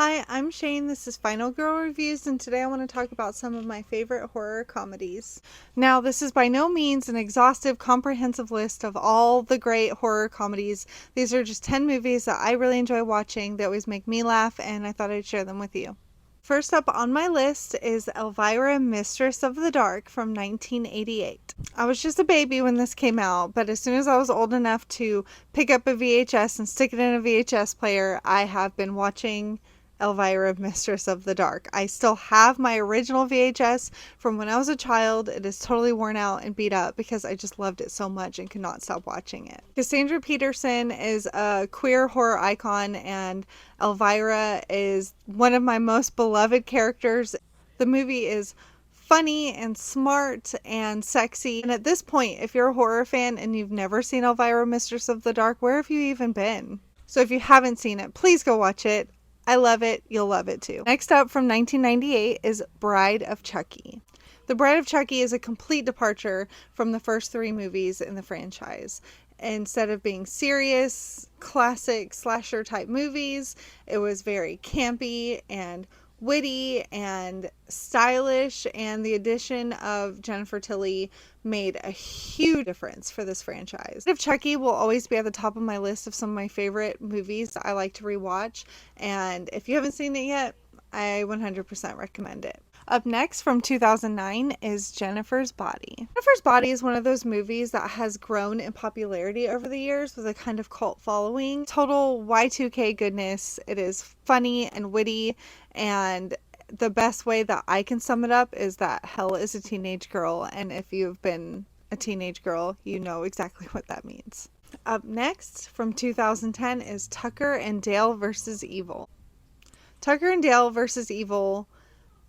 Hi, I'm Shane. This is Final Girl Reviews, and today I want to talk about some of my favorite horror comedies. Now, this is by no means an exhaustive, comprehensive list of all the great horror comedies. These are just 10 movies that I really enjoy watching. They always make me laugh, and I thought I'd share them with you. First up on my list is Elvira, Mistress of the Dark from 1988. I was just a baby when this came out, but as soon as I was old enough to pick up a VHS and stick it in a VHS player, I have been watching Elvira, Mistress of the Dark. I still have my original VHS from when I was a child. It is totally worn out and beat up because I just loved it so much and could not stop watching it. Cassandra Peterson is a queer horror icon, and Elvira is one of my most beloved characters. The movie is funny and smart and sexy. And at this point, if you're a horror fan and you've never seen Elvira, Mistress of the Dark, where have you even been? So if you haven't seen it, please go watch it. I love it. You'll love it too. Next up from 1998 is Bride of Chucky. The Bride of Chucky is a complete departure from the first three movies in the franchise. Instead of being serious, classic slasher type movies, it was very campy and witty and stylish, and the addition of Jennifer Tilly made a huge difference for this franchise. If Chucky will always be at the top of my list of some of my favorite movies that I like to rewatch, and if you haven't seen it yet, I 100% recommend it. Up next from 2009 is Jennifer's Body. Jennifer's Body is one of those movies that has grown in popularity over the years with a kind of cult following. Total Y2K goodness. It is funny and witty, and the best way that I can sum it up is that hell is a teenage girl, and if you've been a teenage girl, you know exactly what that means. Up next from 2010 is Tucker and Dale vs. Evil. Tucker and Dale vs. Evil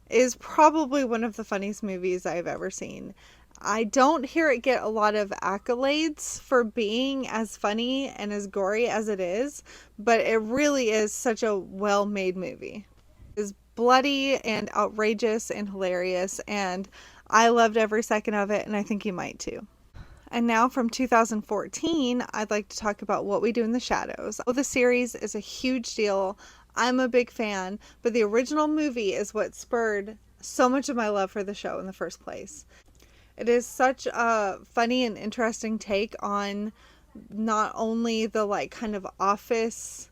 is probably one of the funniest movies I've ever seen. I don't hear it get a lot of accolades for being as funny and as gory as it is, but it really is such a well-made movie. It's bloody and outrageous and hilarious, and I loved every second of it, and I think you might too. And now from 2014, I'd like to talk about What We Do in the Shadows. The series is a huge deal. I'm a big fan, but the original movie is what spurred so much of my love for the show in the first place. It is such a funny and interesting take on not only the kind of office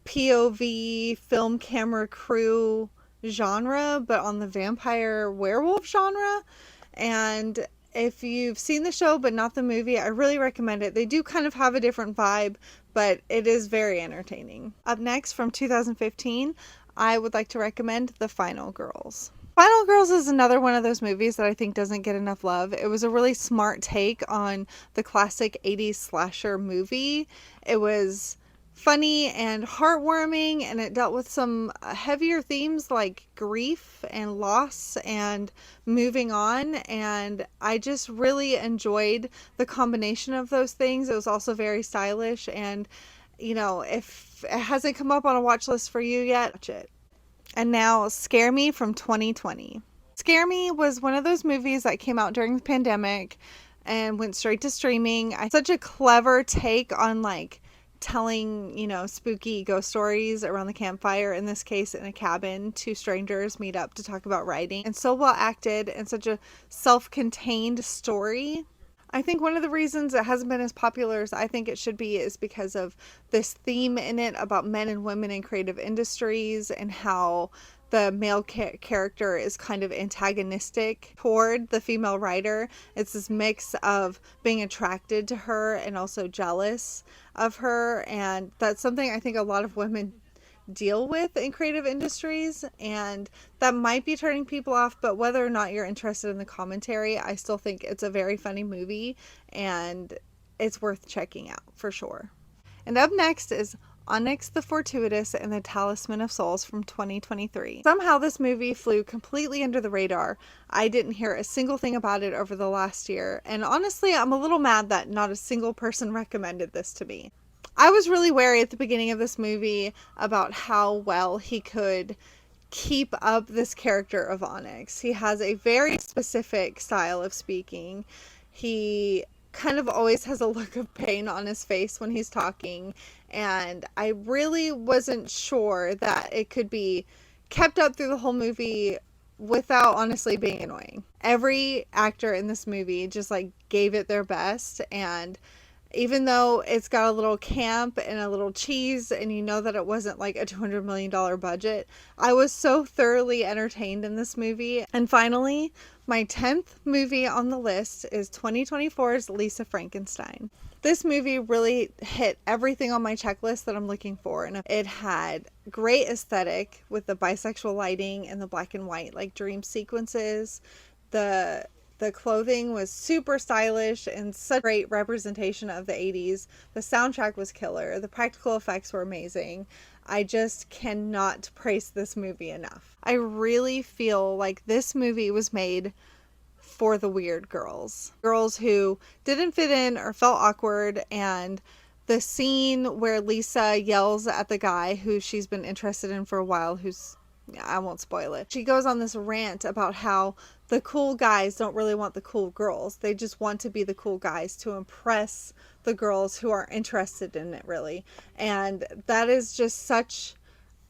POV film camera crew genre, but on the vampire werewolf genre. And if you've seen the show but not the movie, I really recommend it. They do kind of have a different vibe, but it is very entertaining. Up next from 2015, I would like to recommend The Final Girls. Final Girls is another one of those movies that I think doesn't get enough love. It was a really smart take on the classic 80s slasher movie. It was funny and heartwarming, and it dealt with some heavier themes like grief and loss and moving on, and I just really enjoyed the combination of those things. It was also very stylish, and if it hasn't come up on a watch list for you yet, watch it. And now Scare Me from 2020. Scare Me was one of those movies that came out during the pandemic and went straight to streaming. Such a clever take on telling, spooky ghost stories around the campfire, in this case in a cabin. Two strangers meet up to talk about writing, and so well acted, and such a self-contained story. I think one of the reasons it hasn't been as popular as I think it should be is because of this theme in it about men and women in creative industries, and how the male character is kind of antagonistic toward the female writer. It's this mix of being attracted to her and also jealous of her, and that's something I think a lot of women deal with in creative industries, and that might be turning people off, but whether or not you're interested in the commentary, I still think it's a very funny movie, and it's worth checking out for sure. And up next is Onyx the Fortuitous and the Talisman of Souls from 2023. Somehow this movie flew completely under the radar. I didn't hear a single thing about it over the last year, and honestly, I'm a little mad that not a single person recommended this to me. I was really wary at the beginning of this movie about how well he could keep up this character of Onyx. He has a very specific style of speaking. He kind of always has a look of pain on his face when he's talking, and I really wasn't sure that it could be kept up through the whole movie without honestly being annoying. Every actor in this movie just like gave it their best, and even though it's got a little camp and a little cheese, and you know that it wasn't like a $200 million budget, I was so thoroughly entertained in this movie. And finally, my 10th movie on the list is 2024's Lisa Frankenstein. This movie really hit everything on my checklist that I'm looking for, and it had great aesthetic with the bisexual lighting and the black and white like dream sequences. The clothing was super stylish and such a great representation of the 80s. The soundtrack was killer. The practical effects were amazing. I just cannot praise this movie enough. I really feel like this movie was made for the weird girls. Girls who didn't fit in or felt awkward, and the scene where Lisa yells at the guy who she's been interested in for a while, I won't spoil it. She goes on this rant about how the cool guys don't really want the cool girls. They just want to be the cool guys to impress the girls who are interested in it, really. And that is just such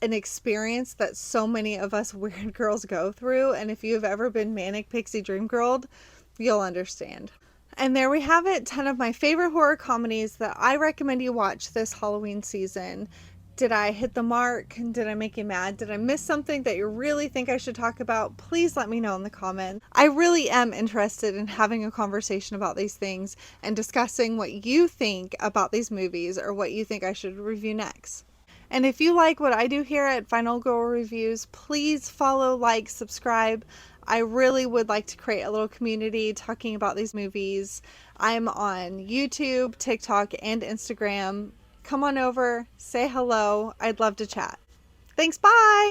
an experience that so many of us weird girls go through. And if you've ever been manic pixie dream girled, you'll understand. And there we have it, 10 of my favorite horror comedies that I recommend you watch this Halloween season. Did I hit the mark? Did I make you mad? Did I miss something that you really think I should talk about? Please let me know in the comments. I really am interested in having a conversation about these things and discussing what you think about these movies or what you think I should review next. And if you like what I do here at Final Girl Reviews, please follow, like, subscribe. I really would like to create a little community talking about these movies. I'm on YouTube, TikTok, and Instagram. Come on over, say hello. I'd love to chat. Thanks, bye!